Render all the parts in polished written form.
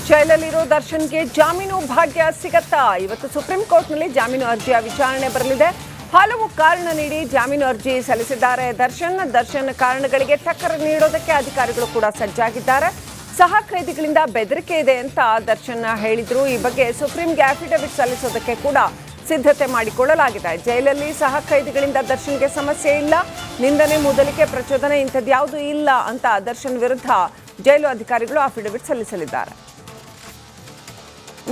ಜೈಲಲ್ಲಿರೋ ದರ್ಶನ್ಗೆ ಜಾಮೀನು ಭಾಗ್ಯ ಸಿಗತ್ತಾ? ಇವತ್ತು ಸುಪ್ರೀಂ ಕೋರ್ಟ್ನಲ್ಲಿ ಜಾಮೀನು ಅರ್ಜಿಯ ವಿಚಾರಣೆ ಬರಲಿದೆ. ಹಲವು ಕಾರಣ ನೀಡಿ ಜಾಮೀನು ಅರ್ಜಿ ಸಲ್ಲಿಸಿದ್ದಾರೆ ದರ್ಶನ್ ಕಾರಣಗಳಿಗೆ ಟಕ್ಕರ್ ನೀಡೋದಕ್ಕೆ ಅಧಿಕಾರಿಗಳು ಕೂಡ ಸಜ್ಜಾಗಿದ್ದಾರೆ. ಸಹ ಖೈದಿಗಳಿಂದ ಬೆದರಿಕೆ ಇದೆ ಅಂತ ದರ್ಶನ್ ಹೇಳಿದ್ರು. ಈ ಬಗ್ಗೆ ಸುಪ್ರೀಂಗೆ ಅಫಿಡವಿಟ್ ಸಲ್ಲಿಸೋದಕ್ಕೆ ಕೂಡ ಸಿದ್ಧತೆ ಮಾಡಿಕೊಳ್ಳಲಾಗಿದೆ. ಜೈಲಲ್ಲಿ ಸಹ ಖೈದಿಗಳಿಂದ ದರ್ಶನ್ಗೆ ಸಮಸ್ಯೆ ಇಲ್ಲ, ನಿಂದನೆ, ಮೊದಲಿಗೆ ಪ್ರಚೋದನೆ ಇಂಥದ್ಯಾವುದೂ ಇಲ್ಲ ಅಂತ ದರ್ಶನ್ ವಿರುದ್ಧ ಜೈಲು ಅಧಿಕಾರಿಗಳು ಅಫಿಡವಿಟ್ ಸಲ್ಲಿಸಲಿದ್ದಾರೆ.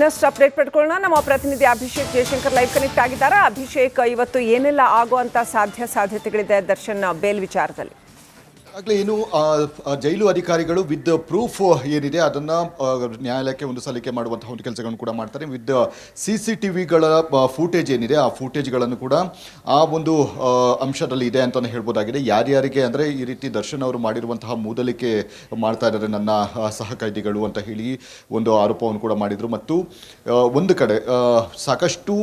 ನೆಕ್ಸ್ಟ್ ಅಪ್ಡೇಟ್ ಪಡ್ಕೊಳ್ಳೋಣ. ನಮ್ಮ ಪ್ರತಿನಿಧಿ ಅಭಿಷೇಕ್ ಜಯಶಂಕರ್ ಲೈವ್ ಕನೆಕ್ಟ್ ಆಗಿದ್ದಾರೆ. ಅಭಿಷೇಕ್, ಇವತ್ತು ಏನೆಲ್ಲ ಆಗುವಂತ ಸಾಧ್ಯತೆಗಳಿದೆ ದರ್ಶನ್ ಬೇಲ್ ವಿಚಾರದಲ್ಲಿ? ಆಗಲೇ ಏನು ಜೈಲು ಅಧಿಕಾರಿಗಳು ವಿತ್ ಪ್ರೂಫ್ ಏನಿದೆ ಅದನ್ನು ನ್ಯಾಯಾಲಯಕ್ಕೆ ಒಂದು ಸಲ್ಲಿಕೆ ಮಾಡುವಂತಹ ಒಂದು ಕೆಲಸಗಳನ್ನು ಕೂಡ ಮಾಡ್ತಾರೆ. ವಿತ್ CCTVಗಳ ಫೂಟೇಜ್ ಏನಿದೆ ಆ ಫೂಟೇಜ್ಗಳನ್ನು ಕೂಡ ಆ ಒಂದು ಅಂಶದಲ್ಲಿ ಇದೆ ಅಂತಲೇ ಹೇಳ್ಬೋದಾಗಿದೆ. ಯಾರ್ಯಾರಿಗೆ ಅಂದರೆ ಈ ರೀತಿ ದರ್ಶನ್ ಅವರು ಮಾಡಿರುವಂತಹ ಮೂದಲಿಕೆ ಮಾಡ್ತಾ ಇದ್ದಾರೆ ನನ್ನ ಸಹ ಖೈದಿಗಳು ಅಂತ ಹೇಳಿ ಒಂದು ಆರೋಪವನ್ನು ಕೂಡ ಮಾಡಿದರು. ಮತ್ತು ಒಂದು ಕಡೆ ಸಾಕಷ್ಟು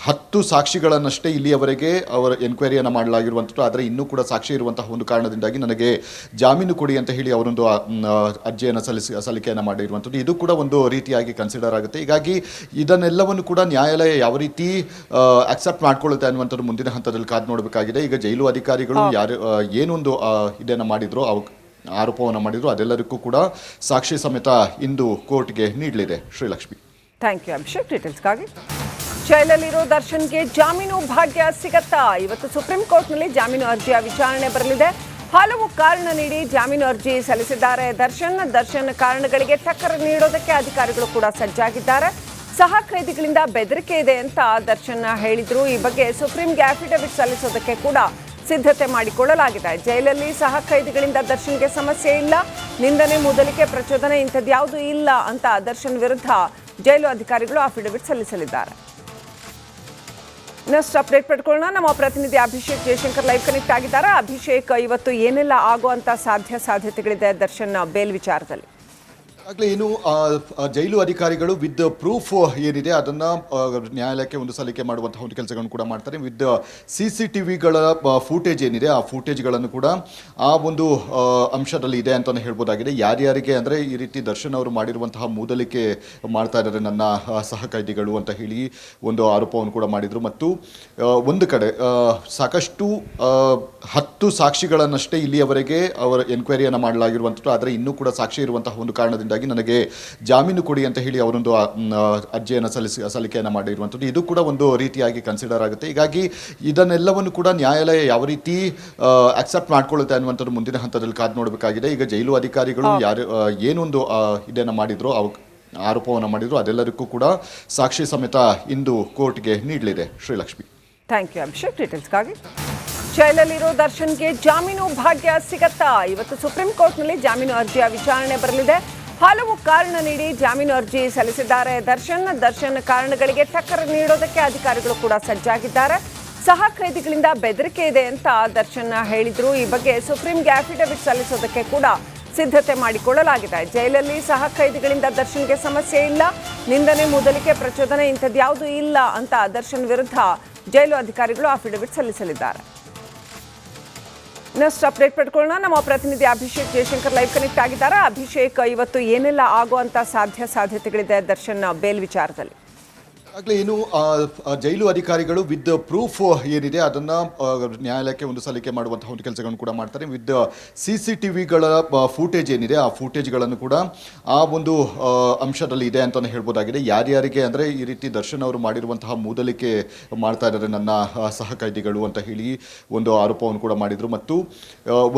10 ಸಾಕ್ಷಿಗಳನ್ನಷ್ಟೇ ಇಲ್ಲಿಯವರೆಗೆ ಅವರ ಎನ್ಕ್ವೈರಿಯನ್ನು ಮಾಡಲಾಗಿರುವಂಥದ್ದು. ಆದರೆ ಇನ್ನೂ ಕೂಡ ಸಾಕ್ಷಿ ಇರುವಂತಹ ಒಂದು ಕಾರಣದಿಂದ ನನಗೆ ಜಾಮೀನು ಕೊಡಿ ಅಂತ ಹೇಳಿ ಅವರೊಂದು ಅರ್ಜಿಯನ್ನು ಸಲ್ಲಿಕೆಯನ್ನು ಮಾಡಿರುವಂಥದ್ದು. ಇದು ಕೂಡ ಒಂದು ರೀತಿಯಾಗಿ ಕನ್ಸಿಡರ್ ಆಗುತ್ತೆ. ಹೀಗಾಗಿ ಇದನ್ನೆಲ್ಲವನ್ನು ಕೂಡ ನ್ಯಾಯಾಲಯ ಯಾವ ರೀತಿ ಅಕ್ಸೆಪ್ಟ್ ಮಾಡ್ಕೊಳ್ಳುತ್ತೆ ಅನ್ನುವಂಥದ್ದು ಮುಂದಿನ ಹಂತದಲ್ಲಿ ಕಾದು ನೋಡಬೇಕಾಗಿದೆ. ಈಗ ಜೈಲು ಅಧಿಕಾರಿಗಳು ಏನೊಂದು ಇದನ್ನು ಮಾಡಿದ್ರು, ಆರೋಪವನ್ನು ಮಾಡಿದ್ರು, ಅದೆಲ್ಲರಿಗೂ ಕೂಡ ಸಾಕ್ಷಿ ಸಮೇತ ಇಂದು ಕೋರ್ಟ್ಗೆ ನೀಡಲಿದೆ. ಶ್ರೀಲಕ್ಷ್ಮಿ, ಥ್ಯಾಂಕ್ ಯು ಅಭಿಷೇಕ್ ಡೀಟೇಲ್ಸ್ಗಾಗಿ. ಜೈಲಲ್ಲಿರೋ ದರ್ಶನ್ಗೆ ಜಾಮೀನು ಭಾಗ್ಯ ಸಿಗತ್ತಾ? ಇವತ್ತು ಸುಪ್ರೀಂ ಕೋರ್ಟ್ನಲ್ಲಿ ಜಾಮೀನು ಅರ್ಜಿಯ ವಿಚಾರಣೆ ಬರಲಿದೆ. ಹಲವು ಕಾರಣ ನೀಡಿ ಜಾಮೀನು ಅರ್ಜಿ ಸಲ್ಲಿಸಿದ್ದಾರೆ ದರ್ಶನ್ ಕಾರಣಗಳಿಗೆ ಟಕ್ಕರ್ ನೀಡೋದಕ್ಕೆ ಅಧಿಕಾರಿಗಳು ಕೂಡ ಸಜ್ಜಾಗಿದ್ದಾರೆ. ಸಹ ಖೈದಿಗಳಿಂದ ಬೆದರಿಕೆ ಇದೆ ಅಂತ ದರ್ಶನ್ ಹೇಳಿದ್ರು. ಈ ಬಗ್ಗೆ ಸುಪ್ರೀಂಗೆ ಅಫಿಡವಿಟ್ ಸಲ್ಲಿಸೋದಕ್ಕೆ ಕೂಡ ಸಿದ್ಧತೆ ಮಾಡಿಕೊಳ್ಳಲಾಗಿದೆ. ಜೈಲಲ್ಲಿ ಸಹ ಖೈದಿಗಳಿಂದ ದರ್ಶನ್ಗೆ ಸಮಸ್ಯೆ ಇಲ್ಲ, ನಿಂದನೆ, ಮೊದಲಿಗೆ ಪ್ರಚೋದನೆ ಇಂಥದ್ಯಾವುದೂ ಇಲ್ಲ ಅಂತ ದರ್ಶನ್ ವಿರುದ್ಧ ಜೈಲು ಅಧಿಕಾರಿಗಳು ಅಫಿಡವಿಟ್ ಸಲ್ಲಿಸಲಿದ್ದಾರೆ. ನೆಕ್ಸ್ಟ್ ಅಪ್ಡೇಟ್ ಪಡ್ಕೊಳ್ಳೋಣ. ನಮ್ಮ ಪ್ರತಿನಿಧಿ ಅಭಿಷೇಕ್ ಜಯಶಂಕರ್ ಲೈವ್ ಕನೆಕ್ಟ್ ಆಗಿದ್ದಾರೆ. ಅಭಿಷೇಕ್, ಇವತ್ತು ಏನೆಲ್ಲ ಆಗುವಂತ ಸಾಧ್ಯತೆಗಳಿದೆ ದರ್ಶನ್ ಬೇಲ್ ವಿಚಾರದಲ್ಲಿ? ಆಗಲೇ ಏನು ಜೈಲು ಅಧಿಕಾರಿಗಳು ವಿತ್ ಪ್ರೂಫ್ ಏನಿದೆ ಅದನ್ನು ನ್ಯಾಯಾಲಯಕ್ಕೆ ಒಂದು ಸಲ್ಲಿಕೆ ಮಾಡುವಂತಹ ಒಂದು ಕೆಲಸಗಳನ್ನು ಕೂಡ ಮಾಡ್ತಾರೆ. ವಿತ್ CCTVಗಳ ಫೂಟೇಜ್ ಏನಿದೆ ಆ ಫೂಟೇಜ್ಗಳನ್ನು ಕೂಡ ಆ ಒಂದು ಅಂಶದಲ್ಲಿ ಇದೆ ಅಂತಲೇ ಹೇಳ್ಬೋದಾಗಿದೆ. ಯಾರ್ಯಾರಿಗೆ ಅಂದರೆ ಈ ರೀತಿ ದರ್ಶನ್ ಅವರು ಮಾಡಿರುವಂತಹ ಮೂದಲಿಕೆ ಮಾಡ್ತಾ ಇದ್ದಾರೆ ನನ್ನ ಸಹ ಖೈದಿಗಳು ಅಂತ ಹೇಳಿ ಒಂದು ಆರೋಪವನ್ನು ಕೂಡ ಮಾಡಿದರು. ಮತ್ತು ಒಂದು ಕಡೆ ಸಾಕಷ್ಟು 10 ಸಾಕ್ಷಿಗಳನ್ನಷ್ಟೇ ಇಲ್ಲಿಯವರೆಗೆ ಅವರ ಎನ್ಕ್ವೈರಿಯನ್ನು ಮಾಡಲಾಗಿರುವಂಥದ್ದು. ಆದರೆ ಇನ್ನೂ ಕೂಡ ಸಾಕ್ಷಿ ಇರುವಂತಹ ಒಂದು ಕಾರಣದಿಂದ ನನಗೆ ಜಾಮೀನು ಕೊಡಿ ಅಂತ ಹೇಳಿ ಅವರೊಂದು ಅರ್ಜಿಯನ್ನು ಸಲ್ಲಿಕೆಯನ್ನು ಮಾಡಿರುವಂಥದ್ದು. ಇದು ಕೂಡ ಒಂದು ರೀತಿಯಾಗಿ ಕನ್ಸಿಡರ್ ಆಗುತ್ತೆ. ಹೀಗಾಗಿ ಇದನ್ನೆಲ್ಲವನ್ನು ಕೂಡ ನ್ಯಾಯಾಲಯ ಯಾವ ರೀತಿ ಅಕ್ಸೆಪ್ಟ್ ಮಾಡ್ಕೊಳ್ಳುತ್ತೆ ಅನ್ನುವಂಥದ್ದು ಮುಂದಿನ ಹಂತದಲ್ಲಿ ಕಾದು ನೋಡಬೇಕಾಗಿದೆ. ಈಗ ಜೈಲು ಅಧಿಕಾರಿಗಳು ಏನೊಂದು ಇದನ್ನು ಮಾಡಿದ್ರು, ಆರೋಪವನ್ನು ಮಾಡಿದ್ರು, ಅದೆಲ್ಲರಿಗೂ ಕೂಡ ಸಾಕ್ಷಿ ಸಮೇತ ಇಂದು ಕೋರ್ಟ್ಗೆ ನೀಡಲಿದೆ. ಶ್ರೀಲಕ್ಷ್ಮಿ, ಥ್ಯಾಂಕ್ ಯು ಅಭಿಷೇಕ್ ಡೀಟೇಲ್ಸ್ಗಾಗಿ. ಜೈಲಲ್ಲಿರೋ ದರ್ಶನ್ಗೆ ಜಾಮೀನು ಭಾಗ್ಯ ಸಿಗತ್ತಾ? ಇವತ್ತು ಸುಪ್ರೀಂ ಕೋರ್ಟ್ನಲ್ಲಿ ಜಾಮೀನು ಅರ್ಜಿಯ ವಿಚಾರಣೆ ಬರಲಿದೆ. ಹಲವು ಕಾರಣ ನೀಡಿ ಜಾಮೀನು ಅರ್ಜಿ ಸಲ್ಲಿಸಿದ್ದಾರೆ ದರ್ಶನ್ ಕಾರಣಗಳಿಗೆ ಟಕ್ಕರ್ ನೀಡೋದಕ್ಕೆ ಅಧಿಕಾರಿಗಳು ಕೂಡ ಸಜ್ಜಾಗಿದ್ದಾರೆ. ಸಹ ಖೈದಿಗಳಿಂದ ಬೆದರಿಕೆ ಇದೆ ಅಂತ ದರ್ಶನ್ ಹೇಳಿದ್ರು. ಈ ಬಗ್ಗೆ ಸುಪ್ರೀಂಗೆ ಅಫಿಡವಿಟ್ ಸಲ್ಲಿಸೋದಕ್ಕೆ ಕೂಡ ಸಿದ್ಧತೆ ಮಾಡಿಕೊಳ್ಳಲಾಗಿದೆ. ಜೈಲಲ್ಲಿ ಸಹ ಖೈದಿಗಳಿಂದ ದರ್ಶನ್ಗೆ ಸಮಸ್ಯೆ ಇಲ್ಲ, ನಿಂದನೆ, ಮೊದಲಿಗೆ ಪ್ರಚೋದನೆ ಇಂಥದ್ಯಾವುದೂ ಇಲ್ಲ ಅಂತ ದರ್ಶನ್ ವಿರುದ್ಧ ಜೈಲು ಅಧಿಕಾರಿಗಳು ಅಫಿಡವಿಟ್ ಸಲ್ಲಿಸಲಿದ್ದಾರೆ. ನೆಕ್ಸ್ಟ್ ಅಪ್ಡೇಟ್ ಪಡ್ಕೊಳ್ಳೋಣ. ನಮ್ಮ ಪ್ರತಿನಿಧಿ ಅಭಿಷೇಕ್ ಜಯಶಂಕರ್ ಲೈವ್ ಕನೆಕ್ಟ್ ಆಗಿದ್ದಾರೆ. ಅಭಿಷೇಕ್, ಇವತ್ತು ಏನೆಲ್ಲ ಆಗುವಂತ ಸಾಧ್ಯತೆಗಳಿದೆ ದರ್ಶನ್ ಬೇಲ್ ವಿಚಾರದಲ್ಲಿ? ಆಗಲೇ ಏನು ಜೈಲು ಅಧಿಕಾರಿಗಳು ವಿತ್ ಪ್ರೂಫ್ ಏನಿದೆ ಅದನ್ನು ನ್ಯಾಯಾಲಯಕ್ಕೆ ಒಂದು ಸಲ್ಲಿಕೆ ಮಾಡುವಂತಹ ಒಂದು ಕೆಲಸಗಳನ್ನು ಕೂಡ ಮಾಡ್ತಾರೆ. ವಿತ್ CCTVಗಳ ಫೂಟೇಜ್ ಏನಿದೆ ಆ ಫೂಟೇಜ್ಗಳನ್ನು ಕೂಡ ಆ ಒಂದು ಅಂಶದಲ್ಲಿ ಇದೆ ಅಂತಲೇ ಹೇಳ್ಬೋದಾಗಿದೆ. ಯಾರ್ಯಾರಿಗೆ ಅಂದರೆ ಈ ರೀತಿ ದರ್ಶನ್ ಅವರು ಮಾಡಿರುವಂತಹ ಮೂದಲಿಕೆ ಮಾಡ್ತಾ ಇದ್ದಾರೆ ನನ್ನ ಸಹ ಖೈದಿಗಳು ಅಂತ ಹೇಳಿ ಒಂದು ಆರೋಪವನ್ನು ಕೂಡ ಮಾಡಿದರು. ಮತ್ತು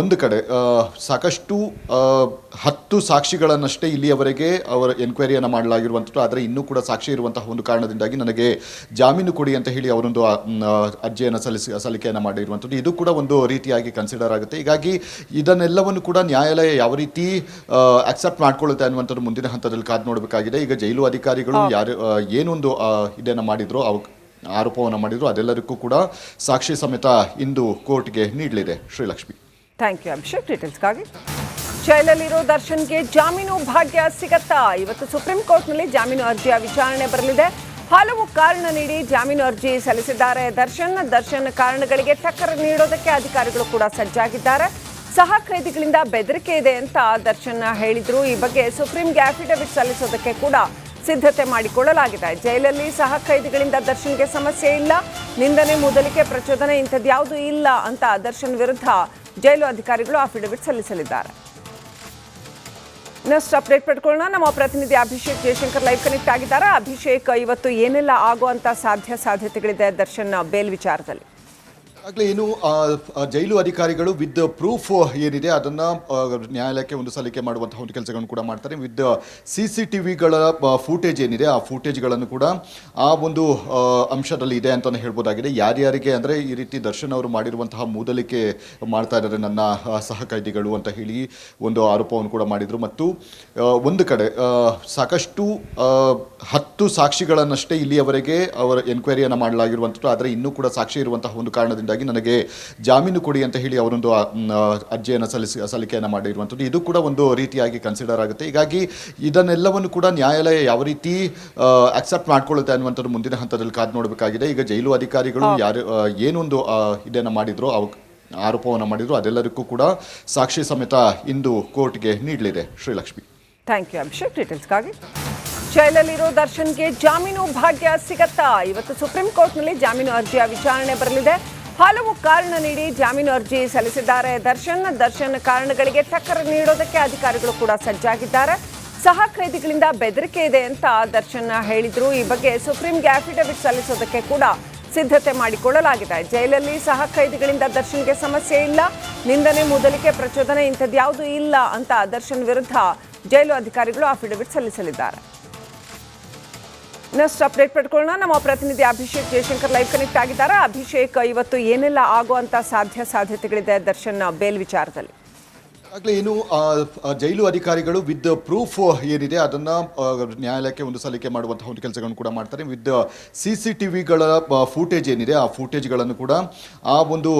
ಒಂದು ಕಡೆ ಸಾಕಷ್ಟು 10 ಸಾಕ್ಷಿಗಳನ್ನಷ್ಟೇ ಇಲ್ಲಿಯವರೆಗೆ ಅವರ ಎನ್ಕ್ವೈರಿಯನ್ನು ಮಾಡಲಾಗಿರುವಂಥದ್ದು. ಆದರೆ ಇನ್ನೂ ಕೂಡ ಸಾಕ್ಷಿ ಇರುವಂತಹ ಒಂದು ಕಾರಣದಿಂದ ನನಗೆ ಜಾಮೀನು ಕೊಡಿ ಅಂತ ಹೇಳಿ ಅವರೊಂದು ಅರ್ಜಿಯನ್ನು ಸಲ್ಲಿಕೆಯನ್ನು ಮಾಡಿರುವಂಥದ್ದು. ಇದು ಕೂಡ ಒಂದು ರೀತಿಯಾಗಿ ಕನ್ಸಿಡರ್ ಆಗುತ್ತೆ. ಹೀಗಾಗಿ ಇದನ್ನೆಲ್ಲವನ್ನು ಕೂಡ ನ್ಯಾಯಾಲಯ ಯಾವ ರೀತಿ ಅಕ್ಸೆಪ್ಟ್ ಮಾಡ್ಕೊಳ್ಳುತ್ತೆ ಅನ್ನುವಂಥದ್ದು ಮುಂದಿನ ಹಂತದಲ್ಲಿ ಕಾದು ನೋಡಬೇಕಾಗಿದೆ. ಈಗ ಜೈಲು ಅಧಿಕಾರಿಗಳು ಏನೊಂದು ಇದನ್ನು ಮಾಡಿದ್ರು, ಆರೋಪವನ್ನು ಮಾಡಿದ್ರು, ಅದೆಲ್ಲರಿಗೂ ಕೂಡ ಸಾಕ್ಷಿ ಸಮೇತ ಇಂದು ಕೋರ್ಟ್ಗೆ ನೀಡಲಿದೆ. ಶ್ರೀಲಕ್ಷ್ಮಿ, ಥ್ಯಾಂಕ್ ಯು ಅಭಿಷೇಕ್ ಡೀಟೇಲ್ಸ್ಗಾಗಿ. ಜೈಲಲ್ಲಿರೋ ದರ್ಶನ್ಗೆ ಜಾಮೀನು ಭಾಗ್ಯ ಸಿಗತ್ತಾ? ಇವತ್ತು ಸುಪ್ರೀಂ ಕೋರ್ಟ್ನಲ್ಲಿ ಜಾಮೀನು ಅರ್ಜಿಯ ವಿಚಾರಣೆ ಬರಲಿದೆ. ಹಲವು ಕಾರಣ ನೀಡಿ ಜಾಮೀನು ಅರ್ಜಿ ಸಲ್ಲಿಸಿದ್ದಾರೆ ದರ್ಶನ್ ಕಾರಣಗಳಿಗೆ ಟಕ್ಕರ್ ನೀಡೋದಕ್ಕೆ ಅಧಿಕಾರಿಗಳು ಕೂಡ ಸಜ್ಜಾಗಿದ್ದಾರೆ. ಸಹ ಖೈದಿಗಳಿಂದ ಬೆದರಿಕೆ ಇದೆ ಅಂತ ದರ್ಶನ್ ಹೇಳಿದ್ರು. ಈ ಬಗ್ಗೆ ಸುಪ್ರೀಂಗೆ ಅಫಿಡವಿಟ್ ಸಲ್ಲಿಸೋದಕ್ಕೆ ಕೂಡ ಸಿದ್ಧತೆ ಮಾಡಿಕೊಳ್ಳಲಾಗಿದೆ. ಜೈಲಲ್ಲಿ ಸಹ ಖೈದಿಗಳಿಂದ ದರ್ಶನ್ಗೆ ಸಮಸ್ಯೆ ಇಲ್ಲ, ನಿಂದನೆ, ಮೊದಲಿಕೆ, ಪ್ರಚೋದನೆ ಇಂಥದ್ಯಾವುದೂ ಇಲ್ಲ ಅಂತ ದರ್ಶನ್ ವಿರುದ್ಧ ಜೈಲು ಅಧಿಕಾರಿಗಳು ಅಫಿಡವಿಟ್ ಸಲ್ಲಿಸಲಿದ್ದಾರೆ. ನೆಕ್ಸ್ಟ್ ಅಪ್ಡೇಟ್ ಪಡ್ಕೊಳ್ಳೋಣ. ನಮ್ಮ ಪ್ರತಿನಿಧಿ ಅಭಿಷೇಕ್ ಜಯಶಂಕರ್ ಲೈವ್ ಕನೆಕ್ಟ್ ಆಗಿದ್ದಾರೆ. ಅಭಿಷೇಕ್, ಇವತ್ತು ಏನೆಲ್ಲ ಆಗುವಂತ ಸಾಧ್ಯತೆಗಳಿದೆ ದರ್ಶನ್ ಬೇಲ್ ವಿಚಾರದಲ್ಲಿ? ಆಗಲೇ ಏನು ಜೈಲು ಅಧಿಕಾರಿಗಳು ವಿತ್ ಪ್ರೂಫ್ ಏನಿದೆ ಅದನ್ನು ನ್ಯಾಯಾಲಯಕ್ಕೆ ಒಂದು ಸಲ್ಲಿಕೆ ಮಾಡುವಂತಹ ಒಂದು ಕೆಲಸಗಳನ್ನು ಕೂಡ ಮಾಡ್ತಾರೆ. ವಿತ್ CCTVಗಳ ಫೂಟೇಜ್ ಏನಿದೆ ಆ ಫೂಟೇಜ್ಗಳನ್ನು ಕೂಡ ಆ ಒಂದು ಅಂಶದಲ್ಲಿ ಇದೆ ಅಂತಲೇ ಹೇಳ್ಬೋದಾಗಿದೆ. ಯಾರ್ಯಾರಿಗೆ ಅಂದರೆ ಈ ರೀತಿ ದರ್ಶನ್ ಅವರು ಮಾಡಿರುವಂತಹ ಮೂದಲಿಕೆ ಮಾಡ್ತಾ ಇದ್ದಾರೆ ನನ್ನ ಸಹ ಖೈದಿಗಳು ಅಂತ ಹೇಳಿ ಒಂದು ಆರೋಪವನ್ನು ಕೂಡ ಮಾಡಿದರು. ಮತ್ತು ಒಂದು ಕಡೆ ಸಾಕಷ್ಟು 10 ಸಾಕ್ಷಿಗಳನ್ನಷ್ಟೇ ಇಲ್ಲಿಯವರೆಗೆ ಅವರ ಎನ್ಕ್ವೈರಿಯನ್ನು ಮಾಡಲಾಗಿರುವಂಥದ್ದು. ಆದರೆ ಇನ್ನೂ ಕೂಡ ಸಾಕ್ಷಿ ಇರುವಂತಹ ಒಂದು ಕಾರಣದಿಂದ ನನಗೆ ಜಾಮೀನು ಕೊಡಿ ಅಂತ ಹೇಳಿ ಅವರೊಂದು ಅರ್ಜಿಯನ್ನು ಸಲ್ಲಿಕೆಯನ್ನು ಮಾಡಿರುವಂಥದ್ದು. ಇದು ಕೂಡ ಒಂದು ರೀತಿಯಾಗಿ ಕನ್ಸಿಡರ್ ಆಗುತ್ತೆ. ಹೀಗಾಗಿ ಇದನ್ನೆಲ್ಲವನ್ನು ಕೂಡ ನ್ಯಾಯಾಲಯ ಯಾವ ರೀತಿ ಅಕ್ಸೆಪ್ಟ್ ಮಾಡ್ಕೊಳ್ಳುತ್ತೆ ಅನ್ನುವಂಥದ್ದು ಮುಂದಿನ ಹಂತದಲ್ಲಿ ಕಾದು ನೋಡಬೇಕಾಗಿದೆ. ಈಗ ಜೈಲು ಅಧಿಕಾರಿಗಳು ಏನೊಂದು ಇದನ್ನು ಮಾಡಿದ್ರು, ಆರೋಪವನ್ನು ಮಾಡಿದ್ರು, ಅದೆಲ್ಲರಿಗೂ ಕೂಡ ಸಾಕ್ಷಿ ಸಮೇತ ಇಂದು ಕೋರ್ಟ್ಗೆ ನೀಡಲಿದೆ. ಶ್ರೀಲಕ್ಷ್ಮಿ, ಥ್ಯಾಂಕ್ ಯು ಅಭಿಷೇಕ್ ಡೀಟೇಲ್ಸ್ಗಾಗಿ. ಜೈಲಲ್ಲಿರೋ ದರ್ಶನ್ಗೆ ಜಾಮೀನು ಭಾಗ್ಯ ಸಿಗತ್ತಾ? ಇವತ್ತು ಸುಪ್ರೀಂ ಕೋರ್ಟ್ನಲ್ಲಿ ಜಾಮೀನು ಅರ್ಜಿಯ ವಿಚಾರಣೆ ಬರಲಿದೆ. ಹಲವು ಕಾರಣ ನೀಡಿ ಜಾಮೀನು ಅರ್ಜಿ ಸಲ್ಲಿಸಿದ್ದಾರೆ ದರ್ಶನ್ ಕಾರಣಗಳಿಗೆ ಟಕ್ಕರ್ ನೀಡೋದಕ್ಕೆ ಅಧಿಕಾರಿಗಳು ಕೂಡ ಸಜ್ಜಾಗಿದ್ದಾರೆ. ಸಹ ಖೈದಿಗಳಿಂದ ಬೆದರಿಕೆ ಇದೆ ಅಂತ ದರ್ಶನ್ ಹೇಳಿದ್ರು. ಈ ಬಗ್ಗೆ ಸುಪ್ರೀಂಗೆ ಅಫಿಡವಿಟ್ ಸಲ್ಲಿಸೋದಕ್ಕೆ ಕೂಡ ಸಿದ್ಧತೆ ಮಾಡಿಕೊಳ್ಳಲಾಗಿದೆ. ಜೈಲಲ್ಲಿ ಸಹ ಖೈದಿಗಳಿಂದ ದರ್ಶನ್ಗೆ ಸಮಸ್ಯೆ ಇಲ್ಲ, ನಿಂದನೆ, ಮೊದಲಿಕೆ, ಪ್ರಚೋದನೆ ಇಂಥದ್ಯಾವುದೂ ಇಲ್ಲ ಅಂತ ದರ್ಶನ್ ವಿರುದ್ಧ ಜೈಲು ಅಧಿಕಾರಿಗಳು ಅಫಿಡವಿಟ್ ಸಲ್ಲಿಸಲಿದ್ದಾರೆ. ನೆಕ್ಸ್ಟ್ ಅಪ್ಡೇಟ್ ಪಡ್ಕೊಳ್ಳೋಣ. ನಮ್ಮ ಪ್ರತಿನಿಧಿ ಅಭಿಷೇಕ್ ಜಯಶಂಕರ್ ಲೈವ್ ಕನೆಕ್ಟ್ ಆಗಿದ್ದಾರೆ. ಅಭಿಷೇಕ್, ಇವತ್ತು ಏನೆಲ್ಲ ಆಗುವಂತ ಸಾಧ್ಯತೆಗಳಿದೆ ದರ್ಶನ್ ಬೇಲ್ ವಿಚಾರದಲ್ಲಿ? ಆಗಲೇ ಏನು ಜೈಲು ಅಧಿಕಾರಿಗಳು ವಿತ್ ಪ್ರೂಫ್ ಏನಿದೆ ಅದನ್ನು ನ್ಯಾಯಾಲಯಕ್ಕೆ ಒಂದು ಸಲ್ಲಿಕೆ ಮಾಡುವಂತಹ ಒಂದು ಕೆಲಸಗಳನ್ನು ಕೂಡ ಮಾಡ್ತಾರೆ. ವಿತ್ CCTVಗಳ ಫೂಟೇಜ್ ಏನಿದೆ ಆ ಫೂಟೇಜ್ಗಳನ್ನು ಕೂಡ ಆ ಒಂದು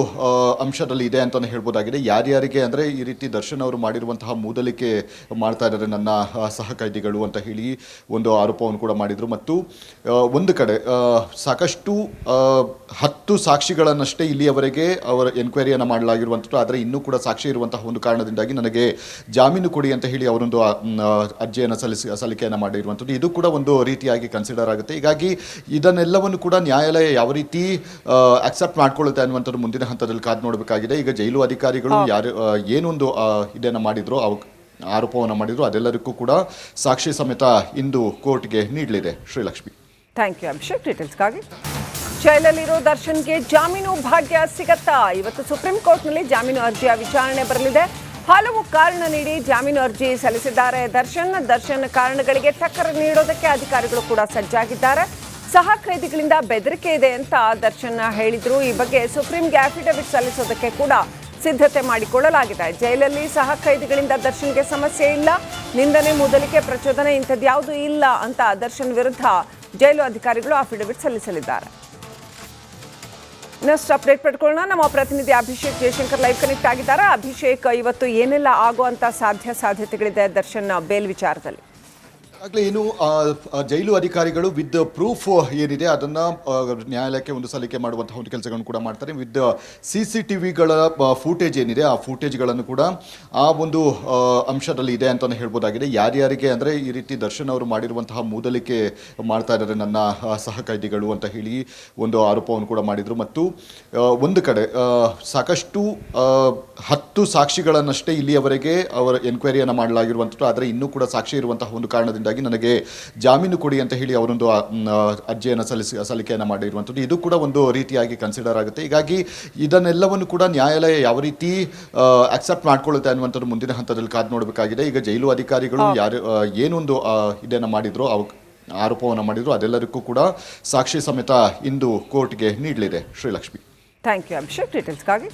ಅಂಶದಲ್ಲಿ ಇದೆ ಅಂತಲೇ ಹೇಳ್ಬೋದಾಗಿದೆ. ಯಾರ್ಯಾರಿಗೆ ಅಂದರೆ ಈ ರೀತಿ ದರ್ಶನ್ ಅವರು ಮಾಡಿರುವಂತಹ ಮೂದಲಿಕೆ ಮಾಡ್ತಾ ಇದ್ದಾರೆ ನನ್ನ ಸಹ ಖೈದಿಗಳು ಅಂತ ಹೇಳಿ ಒಂದು ಆರೋಪವನ್ನು ಕೂಡ ಮಾಡಿದರು. ಮತ್ತು ಒಂದು ಕಡೆ ಸಾಕಷ್ಟು 10 ಸಾಕ್ಷಿಗಳನ್ನಷ್ಟೇ ಇಲ್ಲಿಯವರೆಗೆ ಅವರ ಎನ್ಕ್ವೈರಿಯನ್ನು ಮಾಡಲಾಗಿರುವಂಥದ್ದು. ಆದರೆ ಇನ್ನೂ ಕೂಡ ಸಾಕ್ಷಿ ಇರುವಂತಹ ಒಂದು ಕಾರಣದಿಂದ ನನಗೆ ಜಾಮೀನು ಕೊಡಿ ಅಂತ ಹೇಳಿ ಅವರೊಂದು ಅರ್ಜಿಯನ್ನು ಸಲ್ಲಿಕೆಯನ್ನು ಮಾಡಿರುವಂಥದ್ದು. ಇದು ಕೂಡ ಒಂದು ರೀತಿಯಾಗಿ ಕನ್ಸಿಡರ್ ಆಗುತ್ತೆ. ಹೀಗಾಗಿ ಇದನ್ನೆಲ್ಲವನ್ನು ಕೂಡ ನ್ಯಾಯಾಲಯ ಯಾವ ರೀತಿ ಅಕ್ಸೆಪ್ಟ್ ಮಾಡ್ಕೊಳ್ಳುತ್ತೆ ಅನ್ನುವಂಥದ್ದು ಮುಂದಿನ ಹಂತದಲ್ಲಿ ಕಾದು ನೋಡಬೇಕಾಗಿದೆ. ಈಗ ಜೈಲು ಅಧಿಕಾರಿಗಳು ಏನೊಂದು ಇದನ್ನು ಮಾಡಿದ್ರು, ಆರೋಪವನ್ನು ಮಾಡಿದ್ರು, ಅದೆಲ್ಲರಿಗೂ ಕೂಡ ಸಾಕ್ಷಿ ಸಮೇತ ಇಂದು ಕೋರ್ಟ್ಗೆ ನೀಡಲಿದೆ. ಶ್ರೀಲಕ್ಷ್ಮಿ, ಥ್ಯಾಂಕ್ ಯು ಅಭಿಷೇಕ್ ಡೀಟೇಲ್ಸ್ಗಾಗಿ. ಜೈಲಲ್ಲಿರೋ ದರ್ಶನ್ಗೆ ಜಾಮೀನು ಭಾಗ್ಯ ಸಿಗತ್ತಾ? ಇವತ್ತು ಸುಪ್ರೀಂ ಕೋರ್ಟ್ನಲ್ಲಿ ಜಾಮೀನು ಅರ್ಜಿಯ ವಿಚಾರಣೆ ಬರಲಿದೆ. ಹಲವು ಕಾರಣ ನೀಡಿ ಜಾಮೀನು ಅರ್ಜಿ ಸಲ್ಲಿಸಿದ್ದಾರೆ ದರ್ಶನ್ ಕಾರಣಗಳಿಗೆ ಟಕ್ಕರ್ ನೀಡೋದಕ್ಕೆ ಅಧಿಕಾರಿಗಳು ಕೂಡ ಸಜ್ಜಾಗಿದ್ದಾರೆ. ಸಹ ಖೈದಿಗಳಿಂದ ಬೆದರಿಕೆ ಇದೆ ಅಂತ ದರ್ಶನ್ ಹೇಳಿದ್ರು. ಈ ಬಗ್ಗೆ ಸುಪ್ರೀಂಗೆ ಅಫಿಡವಿಟ್ ಸಲ್ಲಿಸೋದಕ್ಕೆ ಕೂಡ ಸಿದ್ಧತೆ ಮಾಡಿಕೊಳ್ಳಲಾಗಿದೆ. ಜೈಲಲ್ಲಿ ಸಹ ಖೈದಿಗಳಿಂದ ದರ್ಶನ್ಗೆ ಸಮಸ್ಯೆ ಇಲ್ಲ, ನಿಂದನೆ, ಮೊದಲಿಕೆ, ಪ್ರಚೋದನೆ ಇಂಥದ್ಯಾವುದೂ ಇಲ್ಲ ಅಂತ ದರ್ಶನ್ ವಿರುದ್ಧ ಜೈಲು ಅಧಿಕಾರಿಗಳು ಅಫಿಡವಿಟ್ ಸಲ್ಲಿಸಲಿದ್ದಾರೆ. ನೆಕ್ಸ್ಟ್ ಅಪ್ಡೇಟ್ ಪಡ್ಕೊಳ್ಳೋಣ. ನಮ್ಮ ಪ್ರತಿನಿಧಿ ಅಭಿಷೇಕ್ ಜಯಶಂಕರ್ ಲೈವ್ ಕನೆಕ್ಟ್ ಆಗಿದ್ದಾರೆ. ಅಭಿಷೇಕ್, ಇವತ್ತು ಏನೆಲ್ಲ ಆಗುವಂತ ಸಾಧ್ಯತೆಗಳಿದೆ ದರ್ಶನ್ ಬೇಲ್ ವಿಚಾರದಲ್ಲಿ? ಆಗಲೇ ಏನು ಜೈಲು ಅಧಿಕಾರಿಗಳು ವಿತ್ ಪ್ರೂಫ್ ಏನಿದೆ ಅದನ್ನು ನ್ಯಾಯಾಲಯಕ್ಕೆ ಒಂದು ಸಲ್ಲಿಕೆ ಮಾಡುವಂತಹ ಒಂದು ಕೆಲಸಗಳನ್ನು ಕೂಡ ಮಾಡ್ತಾರೆ. ವಿತ್ CCTVಗಳ ಫೂಟೇಜ್ ಏನಿದೆ ಆ ಫೂಟೇಜ್ಗಳನ್ನು ಕೂಡ ಆ ಒಂದು ಅಂಶದಲ್ಲಿ ಇದೆ ಅಂತಲೇ ಹೇಳ್ಬೋದಾಗಿದೆ. ಯಾರ್ಯಾರಿಗೆ ಅಂದರೆ ಈ ರೀತಿ ದರ್ಶನ್ ಅವರು ಮಾಡಿರುವಂತಹ ಮೂದಲಿಕೆ ಮಾಡ್ತಾ ಇದ್ದಾರೆ ನನ್ನ ಸಹ ಖೈದಿಗಳು ಅಂತ ಹೇಳಿ ಒಂದು ಆರೋಪವನ್ನು ಕೂಡ ಮಾಡಿದರು. ಮತ್ತು ಒಂದು ಕಡೆ ಸಾಕಷ್ಟು 10 ಸಾಕ್ಷಿಗಳನ್ನಷ್ಟೇ ಇಲ್ಲಿಯವರೆಗೆ ಅವರ ಎನ್ಕ್ವೈರಿಯನ್ನು ಮಾಡಲಾಗಿರುವಂಥದ್ದು. ಆದರೆ ಇನ್ನೂ ಕೂಡ ಸಾಕ್ಷಿ ಇರುವಂತಹ ಒಂದು ಕಾರಣದಿಂದ ನನಗೆ ಜಾಮೀನು ಕೊಡಿ ಅಂತ ಹೇಳಿ ಅವರೊಂದು ಅರ್ಜಿಯನ್ನು ಸಲ್ಲಿಕೆಯನ್ನು ಮಾಡಿರುವಂಥದ್ದು. ಇದು ಕೂಡ ಒಂದು ರೀತಿಯಾಗಿ ಕನ್ಸಿಡರ್ ಆಗುತ್ತೆ. ಹೀಗಾಗಿ ಇದನ್ನೆಲ್ಲವನ್ನು ಕೂಡ ನ್ಯಾಯಾಲಯ ಯಾವ ರೀತಿ ಅಕ್ಸೆಪ್ಟ್ ಮಾಡ್ಕೊಳ್ಳುತ್ತೆ ಅನ್ನುವಂಥದ್ದು ಮುಂದಿನ ಹಂತದಲ್ಲಿ ಕಾದು ನೋಡಬೇಕಾಗಿದೆ. ಈಗ ಜೈಲು ಅಧಿಕಾರಿಗಳು ಏನೊಂದು ಇದನ್ನು ಮಾಡಿದ್ರು, ಆರೋಪವನ್ನು ಮಾಡಿದ್ರು, ಅದೆಲ್ಲರಿಗೂ ಕೂಡ ಸಾಕ್ಷಿ ಸಮೇತ ಇಂದು ಕೋರ್ಟ್ಗೆ ನೀಡಲಿದೆ. Srilakshmi, thank you Abhishek ಡೀಟೇಲ್ಸ್ಗಾಗಿ.